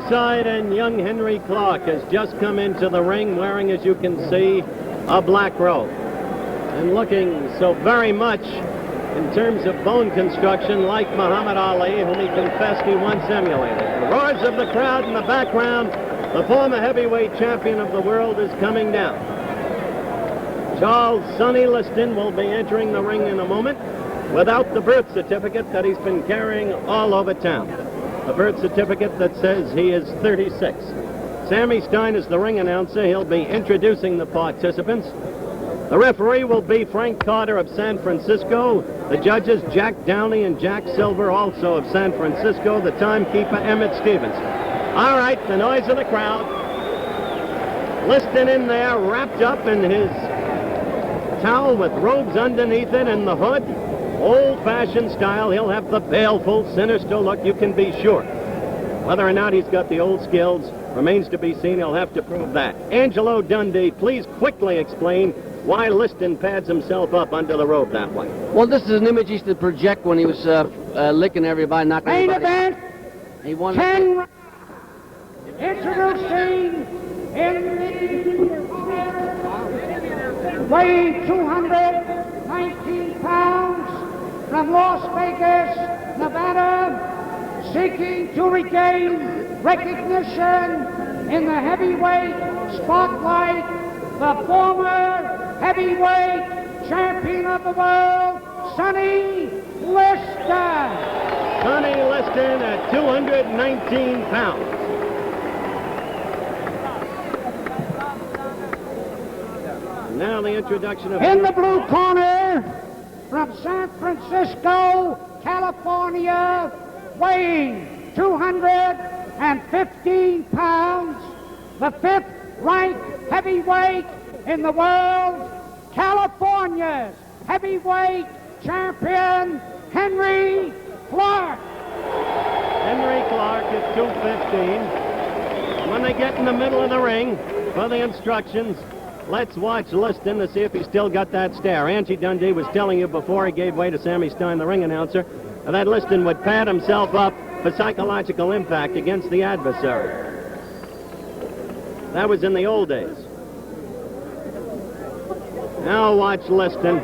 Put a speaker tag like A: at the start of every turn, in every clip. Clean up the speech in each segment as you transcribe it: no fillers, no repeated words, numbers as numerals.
A: ringside, and young Henry Clark has just come into the ring wearing, as you can see, a black robe. And looking so very much, in terms of bone construction, like Muhammad Ali, whom he confessed he once emulated. The roars of the crowd in the background, the former heavyweight champion of the world is coming down. Charles Sonny Liston will be entering the ring in a moment without the birth certificate that he's been carrying all over town. A birth certificate that says he is 36. Sammy Stein is the ring announcer. He'll be introducing the participants. The referee will be Frank Carter of San Francisco. The judges, Jack Downey and Jack Silver, also of San Francisco. The timekeeper, Emmett Stevens. All right, the noise of the crowd. Liston in there, wrapped up in his towel with robes underneath it and the hood. Old-fashioned style. He'll have the baleful, sinister look, you can be sure. Whether or not he's got the old skills remains to be seen. He'll have to prove that. Angelo Dundee, please quickly explain why Liston pads himself up under the robe that way.
B: Well, this is an image he used to project when he was licking everybody, knocking
C: Main
B: everybody.
C: event,
B: He won.
C: 10 rounds. Introducing in the weighing 219 pounds from Las Vegas, Nevada, seeking to regain recognition in the heavyweight spotlight, the former heavyweight champion of the world, Sonny Liston.
A: Sonny Liston at 219 pounds. Now the introduction of...
C: In the blue corner, from San Francisco, California, weighing 215 pounds, the fifth-ranked heavyweight in the world, California's heavyweight champion, Henry Clark.
A: Henry Clark at 215. When they get in the middle of the ring for the instructions, let's watch Liston to see if he's still got that stare. Angie Dundee was telling you before he gave way to Sammy Stein, the ring announcer, that Liston would pad himself up for psychological impact against the adversary. That was in the old days. Now watch Liston.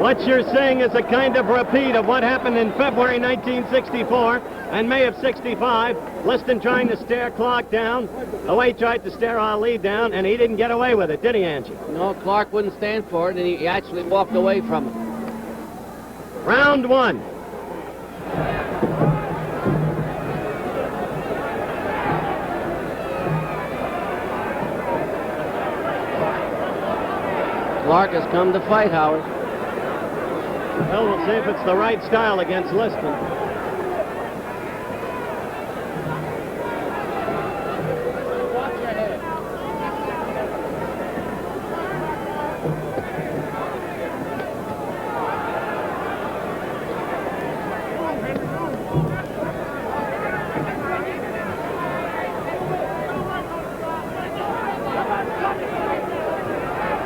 A: What you're seeing is a kind of repeat of what happened in February 1964 and May of 65. Liston trying to stare Clark down, the way he tried to stare Ali down, and he didn't get away with it, did he, Angie?
B: No, Clark wouldn't stand for it, and he actually walked away from it.
A: Round one.
B: Clark has come to fight, Howard.
A: Well, we'll see if it's the right style against Liston.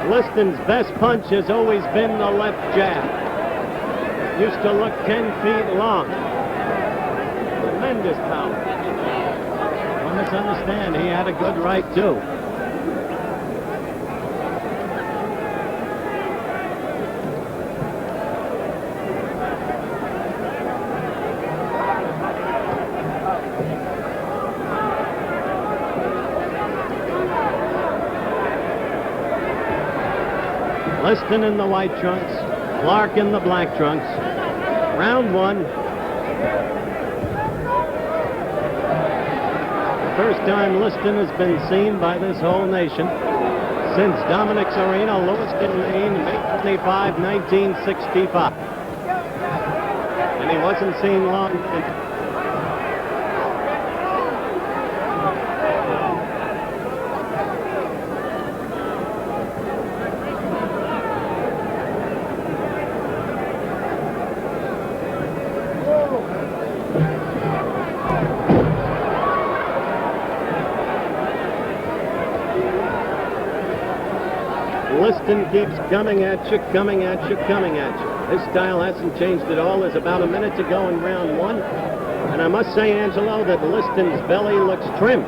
A: Liston's best punch has always been the left jab. Used to look 10 feet long. Tremendous power. Don't misunderstand, he had a good right, too. Liston in the white trunks, Clark in the black trunks. Round one. The first time Liston has been seen by this whole nation since Dominic's Arena, Lewiston, Maine, May 25, 1965. And he wasn't seen long. Liston keeps coming at you, coming at you, coming at you. His style hasn't changed at all. There's about a minute to go in round one. And I must say, Angelo, that Liston's belly looks trim.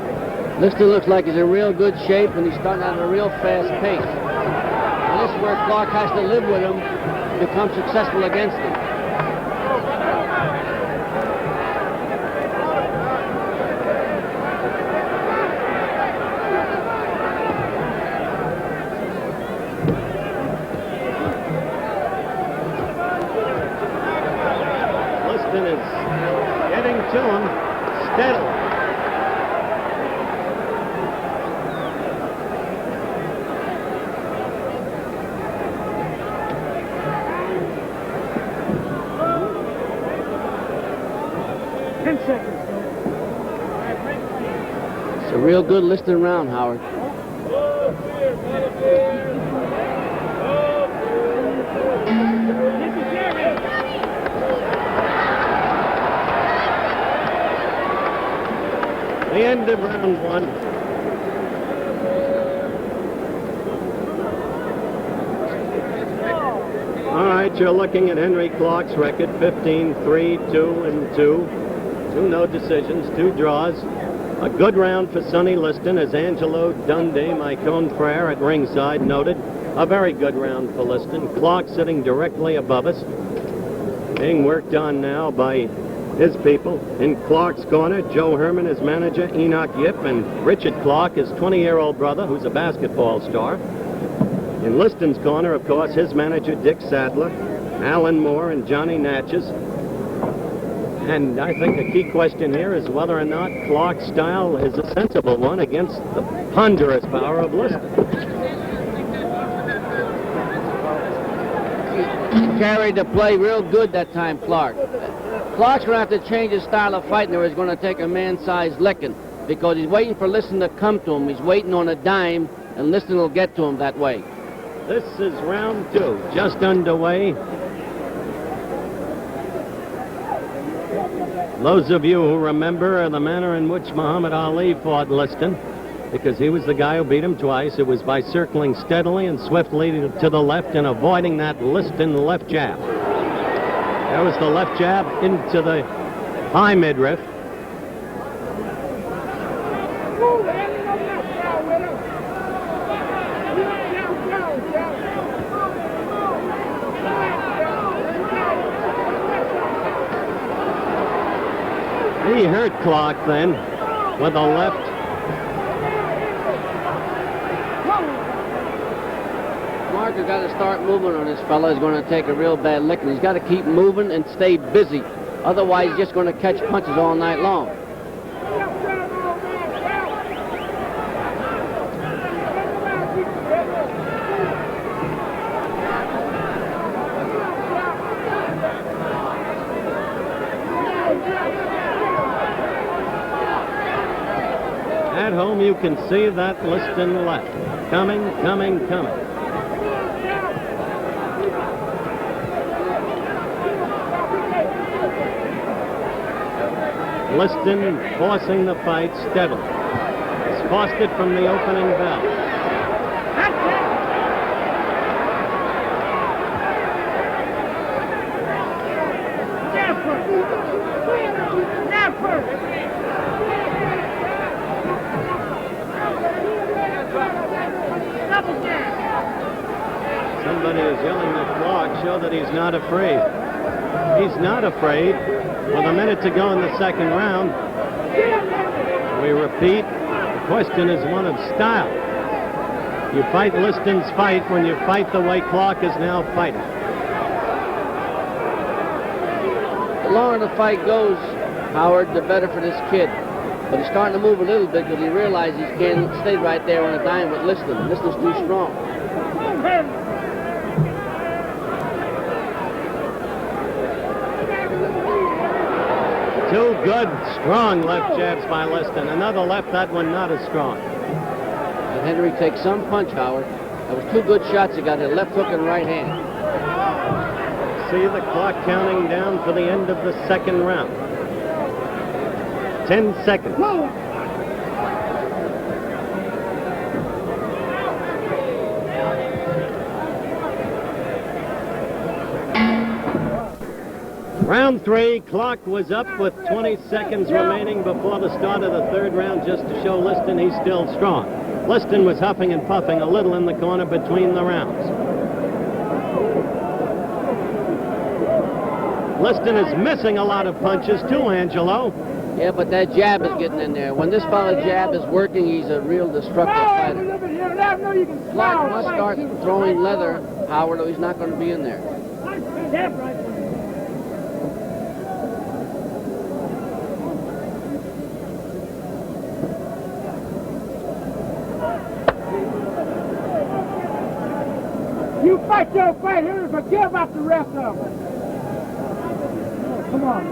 B: Liston looks like he's in real good shape, and he's starting at a real fast pace. And this is where Clark has to live with him to become successful against him.
A: Liston is getting to him steadily.
B: It's a real good Liston round, Howard.
A: The end of round one. All right, you're looking at Henry Clark's record, 15-3, 2-2. 2 no decisions, 2 draws. A good round for Sonny Liston, as Angelo Dundee, my confrere at ringside, noted. A very good round for Liston. Clark sitting directly above us, being worked on now by his people. In Clark's corner, Joe Herman, his manager, Enoch Yip, and Richard Clark, his 20-year-old brother, who's a basketball star. In Liston's corner, of course, his manager, Dick Sadler, Alan Moore, and Johnny Natchez. And I think a key question here is whether or not Clark's style is a sensible one against the ponderous power of Liston.
B: He carried the play real good that time, Clark. Clark's going to have to change his style of fighting, or he's going to take a man-sized licking, because he's waiting for Liston to come to him. He's waiting on a dime, and Liston will get to him that way.
A: This is round 2, just underway. Those of you who remember the manner in which Muhammad Ali fought Liston, because he was the guy who beat him twice, it was by circling steadily and swiftly to the left and avoiding that Liston left jab. There was the left jab into the high midriff. He hurt Clark then with a left.
B: Clark has got to start moving on this fella. He's going to take a real bad licking. He's got to keep moving and stay busy. Otherwise, he's just going to catch punches all night long.
A: At home, you can see that Liston left. Coming, coming, coming. Liston forcing the fight steadily. He's forced it from the opening bell. Somebody is yelling at Clark, show that he's not afraid. He's not afraid. With a minute to go in the second round, we repeat, the question is one of style. You fight Liston's fight when you fight the way Clark is now fighting.
B: The longer the fight goes, Howard, the better for this kid. But he's starting to move a little bit because he realizes he can't stay right there on a dime with Liston. Liston's too strong.
A: Two good, strong left jabs by Liston. Another left, that one not as strong.
B: And Henry takes some punch, Howard. That was 2 good shots. He got a left hook and right hand.
A: See the clock counting down for the end of the second round. 10 seconds. Round 3, clock was up with 20 seconds remaining before the start of the third round, just to show Liston he's still strong. Liston was huffing and puffing a little in the corner between the rounds. Liston is missing a lot of punches too, Angelo.
B: Yeah, but that jab is getting in there. When this fella jab is working, he's a real destructive fighter. Clark must start throwing leather, Howard, or he's not going to be in there.
C: You fight your fight here and forget about the rest of them. Come on.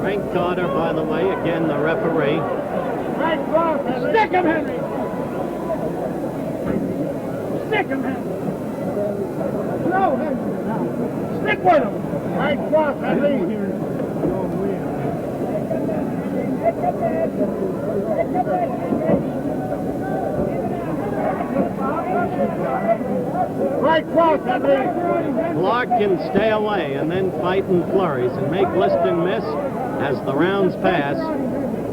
A: Frank Carter, by the way, again the referee.
C: Stick him, Henry. Stick him, Henry. No, Henry. Stick with him. Right cross, Henry. Right cross, Henry.
A: Clark can stay away and then fight in flurries and make Liston miss. As the rounds pass,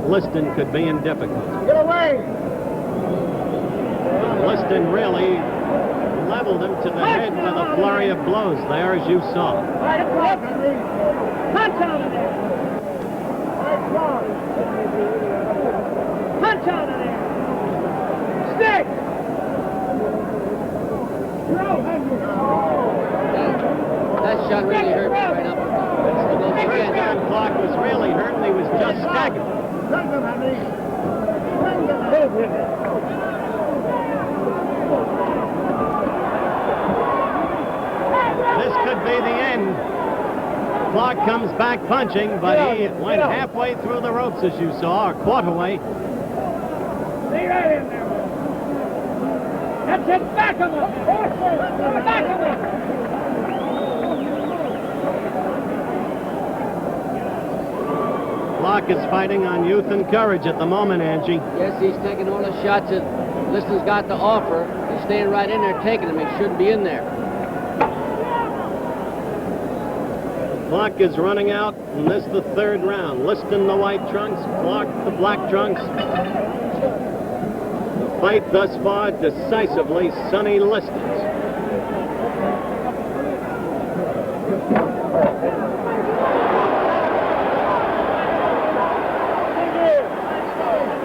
A: Liston could be in difficulty.
C: Get away.
A: Liston really leveled him to the head with a flurry of blows there, as you saw.
C: Right cross, Henry. Punch out of there. Right cross. Punch out of there. Stick. No, Henry.
B: That shot really hurt me right up.
A: Again, Clark was really hurt and he was just staggered.
C: Bring him, Henry. Bring him.
A: This could be the end. Clark comes back punching, but he went halfway through the ropes, as you saw, or quarter way.
C: Stay right in there. That's it. Back him up. Back him up.
A: Clark is fighting on youth and courage at the moment, Angie.
B: Yes, he's taking all the shots that Liston's got to offer. He's staying right in there taking them. He shouldn't be in there.
A: Clark is running out, and this is the third round. Liston the white trunks, Clark the black trunks. The fight thus far decisively Sonny Liston's.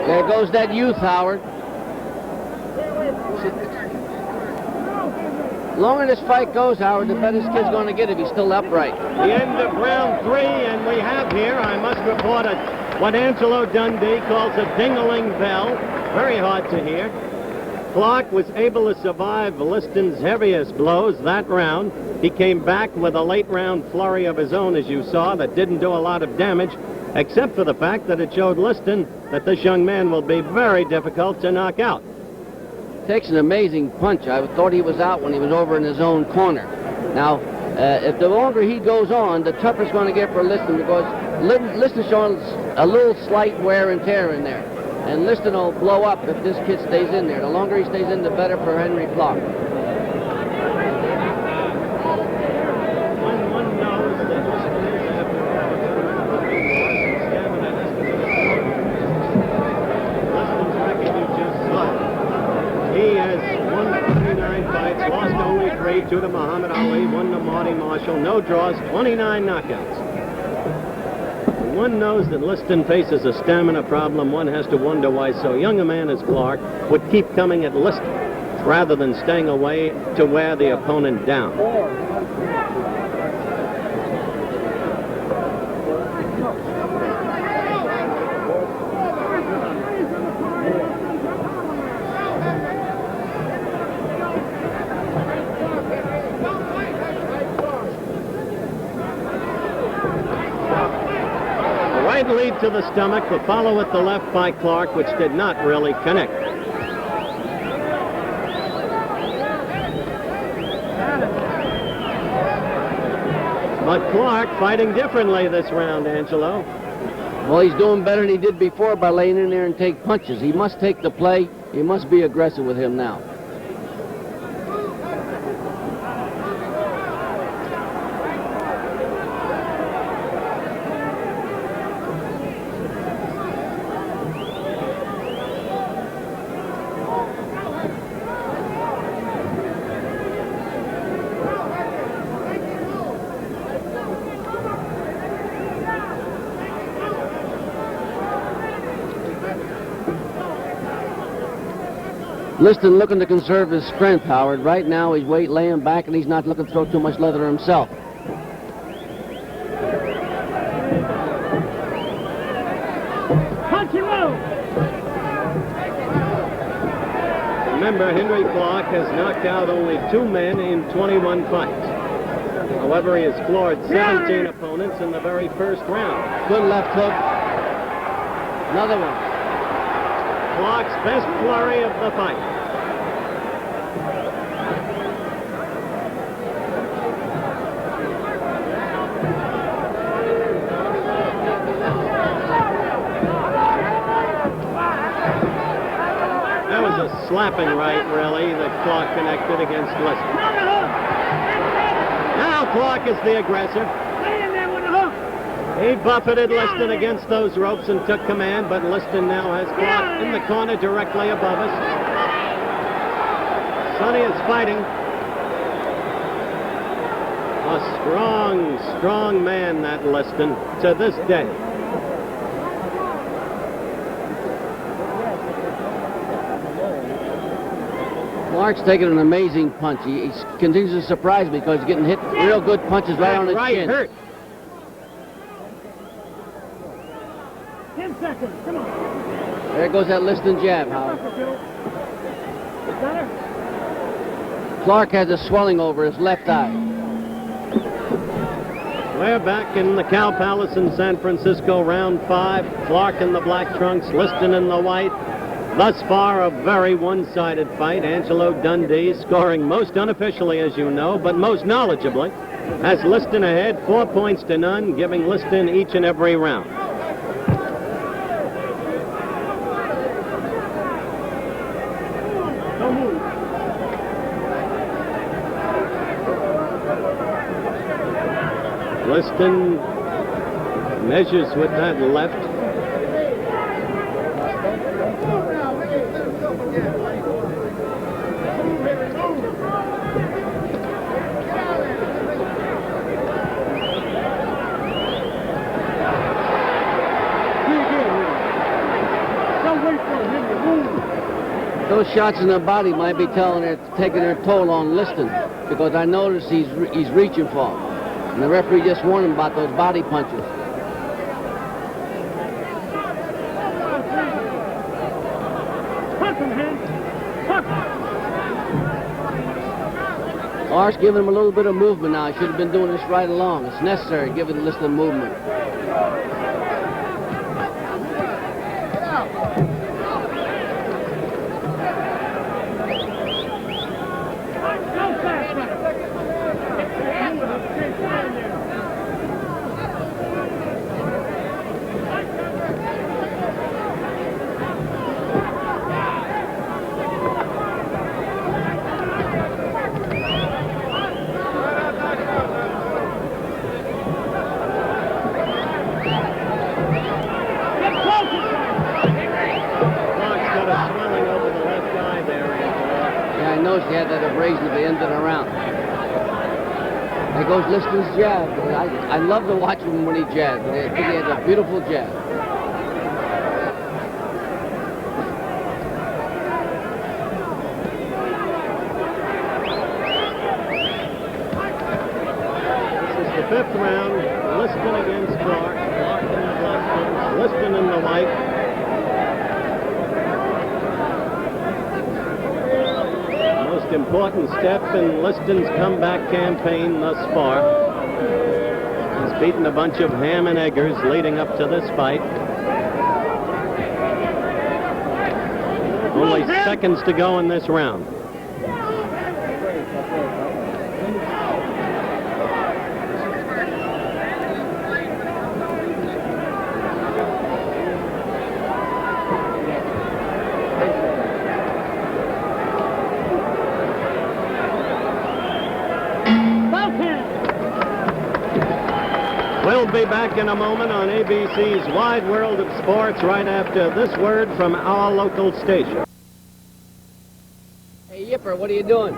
B: There goes that youth, Howard. The longer this fight goes, Howard, the better this kid's going to get if he's still upright.
A: The end of round 3, and we have here, I must report, what Angelo Dundee calls a ding-a-ling bell. Very hard to hear. Clark was able to survive Liston's heaviest blows that round. He came back with a late round flurry of his own, as you saw, that didn't do a lot of damage, except for the fact that it showed Liston that this young man will be very difficult to knock out.
B: Takes an amazing punch. I thought he was out when he was over in his own corner. Now, if the longer he goes on, the tougher it's going to get for Liston, because Liston's showing a little slight wear and tear in there. And Liston will blow up if this kid stays in there. The longer he stays in, the better for Henry Clark.
A: One knows that Liston's record you just saw. He has won 29 fights, lost only 3, 2 to Muhammad Ali, 1 to Marty Marshall, no draws, 29 knockouts. When one knows that Liston faces a stamina problem, one has to wonder why so young a man as Clark would keep coming at Liston rather than staying away to wear the opponent down. Lead to the stomach, the follow at the left by Clark, which did not really connect. But Clark fighting differently this round, Angelo.
B: Well, he's doing better than he did before by laying in there and take punches. He must take the play. He must be aggressive with him now. Liston looking to conserve his strength, Howard. Right now he's laying back and he's not looking to throw too much leather himself.
C: Punch and roll.
A: Remember, Henry Clark has knocked out only 2 men in 21 fights. However, he has floored 17 opponents in the very first round.
B: Good left hook. Another one.
A: Clark's best flurry of the fight. That was a slapping right, really, that Clark connected against Liston. Now Clark is the aggressor.
C: Lay in there with a hook.
A: He buffeted Liston against those ropes and took command, but Liston now has Clark in the corner directly above us. Sonny is fighting. A strong, strong man, that Liston, to this day.
B: Clark's taking an amazing punch. He continues to surprise me because he's getting hit real good punches right on the
A: right
B: chin.
A: hurt.
C: 10 seconds. Come on.
B: There goes that Liston jab, Howard. Clark has a swelling over his left eye.
A: We're back in the Cow Palace in San Francisco, round 5. Clark in the black trunks, Liston in the white. Thus far, a very one-sided fight. Angelo Dundee scoring most unofficially, as you know, but most knowledgeably, has Liston ahead, 4 points to none, giving Liston each and every round. Liston measures with that left.
B: Those shots in the body might be taking their toll on Liston, because I noticed he's reaching for him. And the referee just warned him about those body punches. Clark's giving him a little bit of movement now. He should have been doing this right along. It's necessary, giving Liston movement. He had that abrasion at the end of the round. There goes Liston's jab. I love to watch him when he jabs. I think he has a beautiful jab.
A: This is the 5th round. Liston against Clark. Clark in the black trunks, Liston in the white. Important step in Liston's comeback campaign thus far. He's beaten a bunch of ham and eggers leading up to this fight. Only seconds to go in this round. We'll be back in a moment on ABC's Wide World of Sports right after this word from our local station.
B: Hey, Yipper, what are you doing?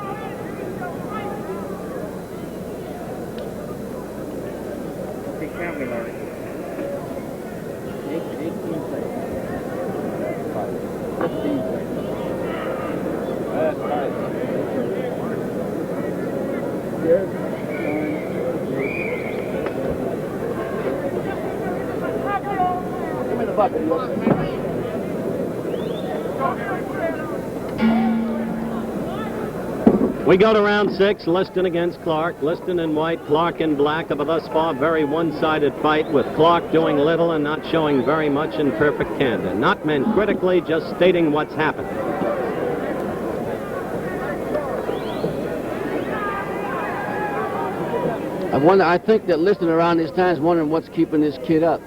C: Give me the bucket, Wilson.
A: We go to round 6, Liston against Clark. Liston in white, Clark in black, of a thus far very one-sided fight, with Clark doing little and not showing very much in perfect candor. Not meant critically, just stating what's happened.
B: I think that Liston around these times wondering what's keeping this kid up,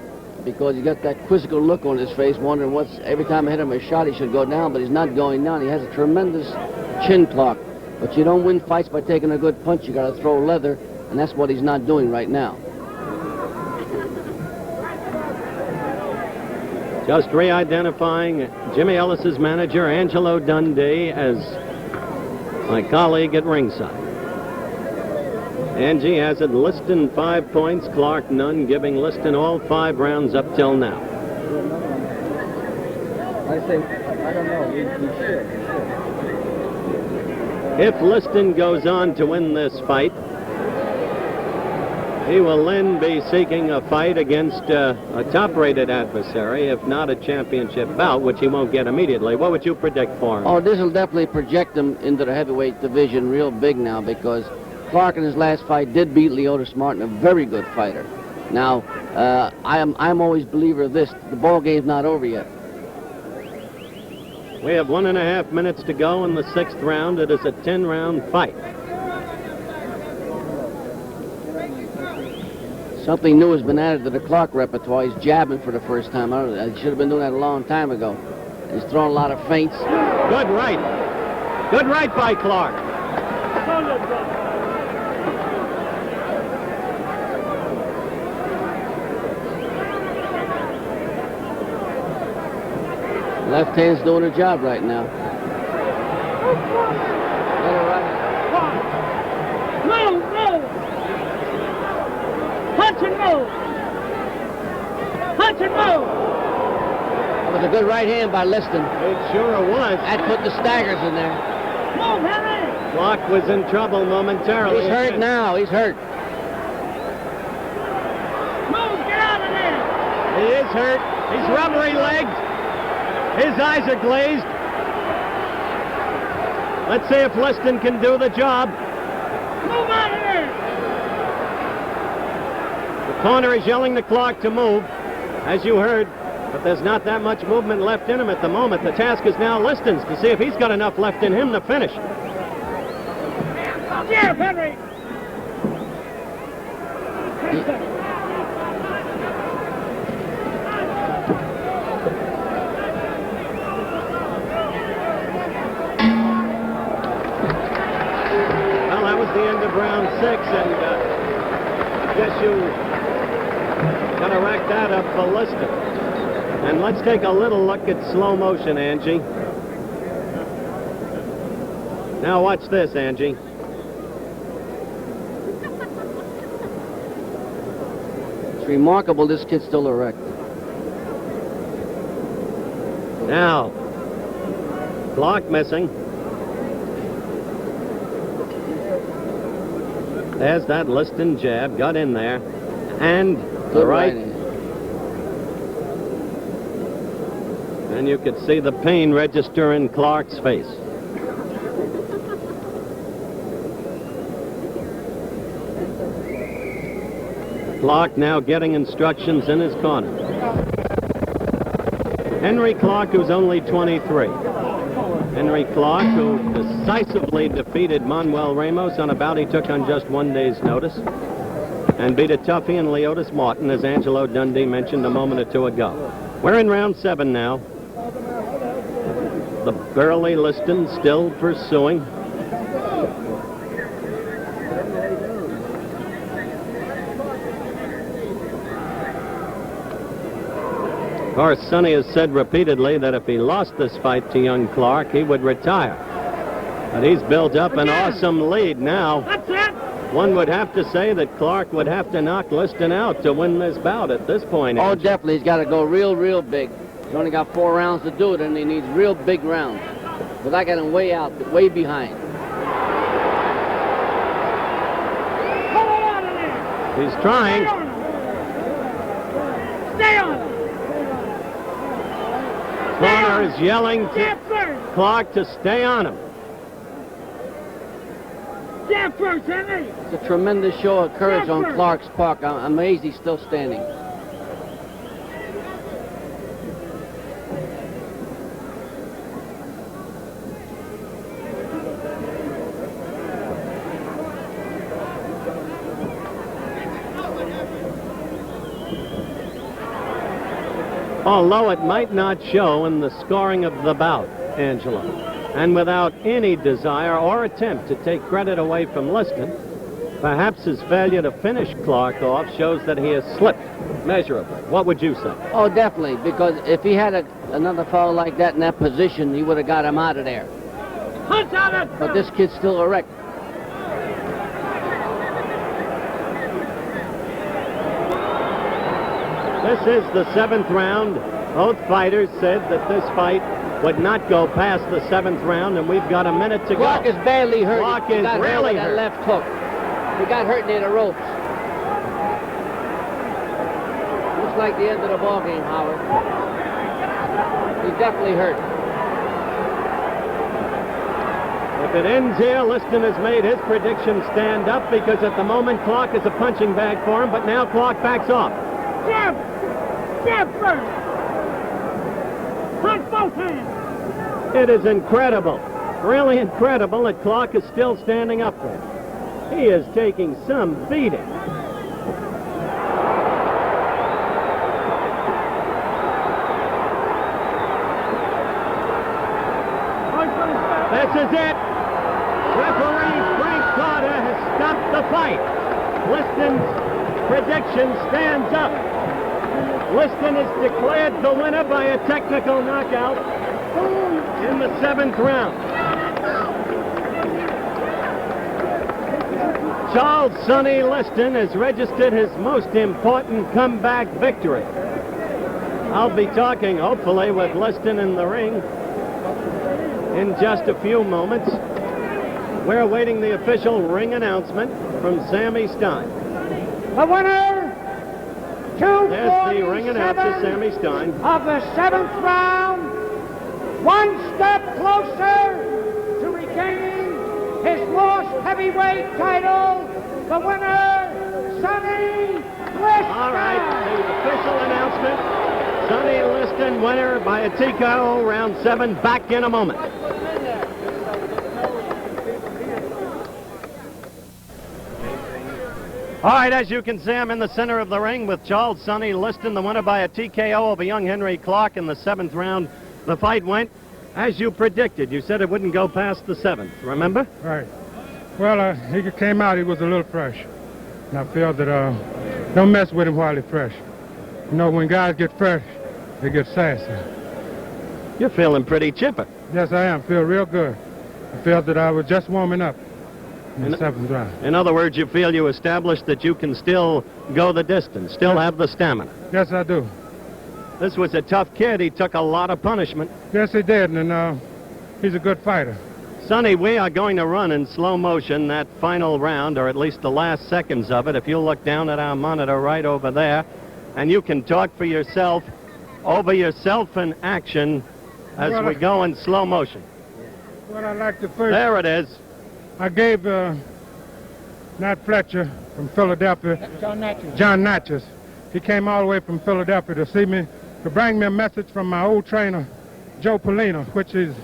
B: because he got that quizzical look on his face, wondering what's, every time I hit him a shot, he should go down, but he's not going down. He has a tremendous chin clock. But you don't win fights by taking a good punch. You got to throw leather, and that's what he's not doing right now.
A: Just re-identifying Jimmy Ellis's manager, Angelo Dundee, as my colleague at ringside. Angie has it, Liston 5 points, Clark none, giving Liston all 5 rounds up till now.
D: I think, I don't know, we should.
A: If Liston goes on to win this fight, he will then be seeking a fight against a top-rated adversary, if not a championship bout, which he won't get immediately. What would you predict for him?
B: Oh, this will definitely project him into the heavyweight division real big now, because Clark in his last fight did beat Leotis Martin, a very good fighter. Now, I'm always a believer of this. The ball game's not over yet.
A: We have 1.5 minutes to go in the 6th round. It is a 10-round fight.
B: Something new has been added to the Clark repertoire. He's jabbing for the first time. I don't know, he should have been doing that a long time ago. He's throwing a lot of feints.
A: Good right. Good right by Clark.
B: Left hand's doing her job right now.
C: Move, move! Punch and move! Punch and move!
B: That was a good right hand by Liston.
A: It sure was.
B: That put the staggers in there.
C: Move, Henry!
A: Clark was in trouble momentarily.
B: He's hurt now. He's hurt.
C: Move, get out of there!
A: He is hurt. He's rubbery-legged. His eyes are glazed. Let's see if Liston can do the job.
C: Move out of there!
A: The corner is yelling to Clark to move, as you heard, but there's not that much movement left in him at the moment. The task is now Liston's to see if he's got enough left in him to finish.
C: Here, Henry!
A: The end of round 6, and guess you got to rack that up for Liston. And let's take a little look at slow motion, Angie. Now watch this, Angie.
B: It's remarkable this kid's still erect.
A: Now, Clark missing. There's that Liston jab, got in there, and the right. And you could see the pain register in Clark's face. Clark now getting instructions in his corner. Henry Clark, who's only 23. Henry Clark, who decisively defeated Manuel Ramos on a bout he took on just 1 day's notice, and beat a toughie in Leotis Martin, as Angelo Dundee mentioned a moment or two ago. We're in round 7 now. The burly Liston still pursuing. Of course, Sonny has said repeatedly that if he lost this fight to young Clark, he would retire. But he's built up an awesome lead now.
C: That's it!
A: One would have to say that Clark would have to knock Liston out to win this bout at this point.
B: Oh,
A: Angie.
B: definitely. He's got to go real, real big. He's only got 4 rounds to do it, and he needs real big rounds. But I got him way out, way behind.
C: Pull it out of there.
A: He's trying.
C: Stay on him.
A: Corner is yelling
C: Jab
A: to
C: first.
A: Clark to stay on him.
C: Jab first, Henry.
B: It's a tremendous show of courage on
C: Yes, sir.
B: Clark's part. I'm amazed he's still standing.
A: Although it might not show in the scoring of the bout, Angela. And without any desire or attempt to take credit away from Liston, perhaps his failure to finish Clark off shows that he has slipped measurably. What would you say?
B: Oh, definitely, because if he had another foul like that in that position, he would have got him out of there.
C: Punch out that
B: But this kid's still erect.
A: This is the 7th round. Both fighters said that this fight would not go past the 7th round, and we've got a minute to
B: Clark
A: go.
B: is badly hurt.
A: Clark
B: He
A: is
B: got hurt
A: really
B: with that
A: hurt.
B: left hook. He got hurt near the ropes. Looks like the end of the ball game, Howard. He's definitely hurt.
A: If it ends here, Liston has made his prediction stand up because at the moment Clark is a punching bag for him, but now Clark backs off.
C: Jab. Jab first. Punch both hands.
A: It is incredible, really incredible that Clark is still standing up there. He is taking some beating. This is it. Referee Frank Carter has stopped the fight. Liston's prediction stands up. Liston is declared the winner by a technical knockout in the 7th round. Charles Sonny Liston has registered his most important comeback victory. I'll be talking, hopefully, with Liston in the ring in just a few moments. We're awaiting the official ring announcement from Sammy Stein.
C: The winner,
A: There's the ring announcer,
C: 247
A: Sammy Stein.
C: of the 7th round, one step closer to regaining his lost heavyweight title. The winner, Sonny Liston.
A: All right, the official announcement. Sonny Liston, winner by a TKO, round 7. Back in a moment. All right, as you can see, I'm in the center of the ring with Charles Sonny Liston, the winner by a TKO over young Henry Clark in the 7th round. The fight went as you predicted. You said it wouldn't go past the 7th, remember?
E: Right. Well, he came out, he was a little fresh. And I felt that don't mess with him while he's fresh. You know, when guys get fresh, they get sassy.
A: You're feeling pretty chipper.
E: Yes, I am. Feel real good. I felt that I was just warming up in the 7th round.
A: In other words, you feel you established that you can still go the distance, still have the stamina.
E: Yes, I do.
A: This was a tough kid. He took a lot of punishment.
E: Yes, he did, and he's a good fighter.
A: Sonny, we are going to run in slow motion that final round, or at least the last seconds of it. If you'll look down at our monitor right over there, and you can talk for yourself, over yourself in action as we go in slow motion.
E: What I like to first,
A: There it is.
E: I gave Nat Fletcher from Philadelphia, John Natchez. He came all the way from Philadelphia to see me, to bring me a message from my old trainer, Joe Polino, which is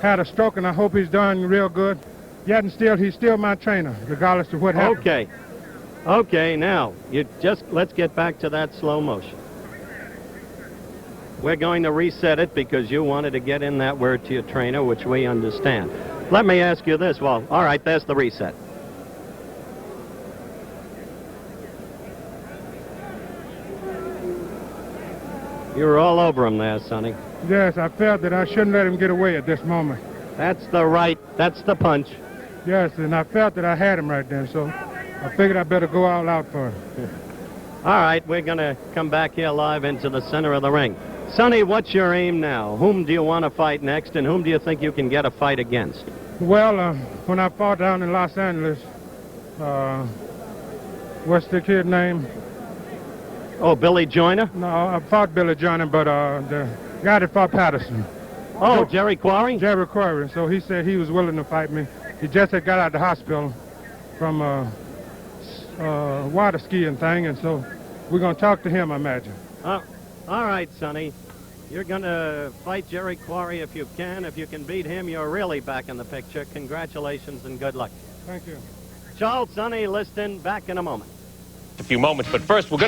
E: had a stroke, and I hope he's done real good. Yet and still, he's still my trainer, regardless of what happens.
A: Okay, now, let's get back to that slow motion. We're going to reset it because you wanted to get in that word to your trainer, which we understand. Let me ask you this. Well, all right, there's the reset. You were all over him there, Sonny.
E: Yes, I felt that I shouldn't let him get away at this moment.
A: That's the punch.
E: Yes, and I felt that I had him right there, so I figured I better go all out for him.
A: All right, we're going to come back here live into the center of the ring. Sonny, what's your aim now? Whom do you want to fight next, and whom do you think you can get a fight against?
E: Well, when I fought down in Los Angeles, what's the kid name?
A: Oh, Billy Joyner?
E: No, I fought Billy Joyner, but the guy that fought Patterson.
A: Oh, Jerry Quarry?
E: Jerry Quarry. So he said he was willing to fight me. He just had got out of the hospital from water skiing thing, and so we're going to talk to him, I imagine.
A: All right, Sonny. You're going to fight Jerry Quarry if you can. If you can beat him, you're really back in the picture. Congratulations and good luck.
E: Thank you.
A: Charles, Sonny, Liston, back in a moment.
F: A few moments, but first we're going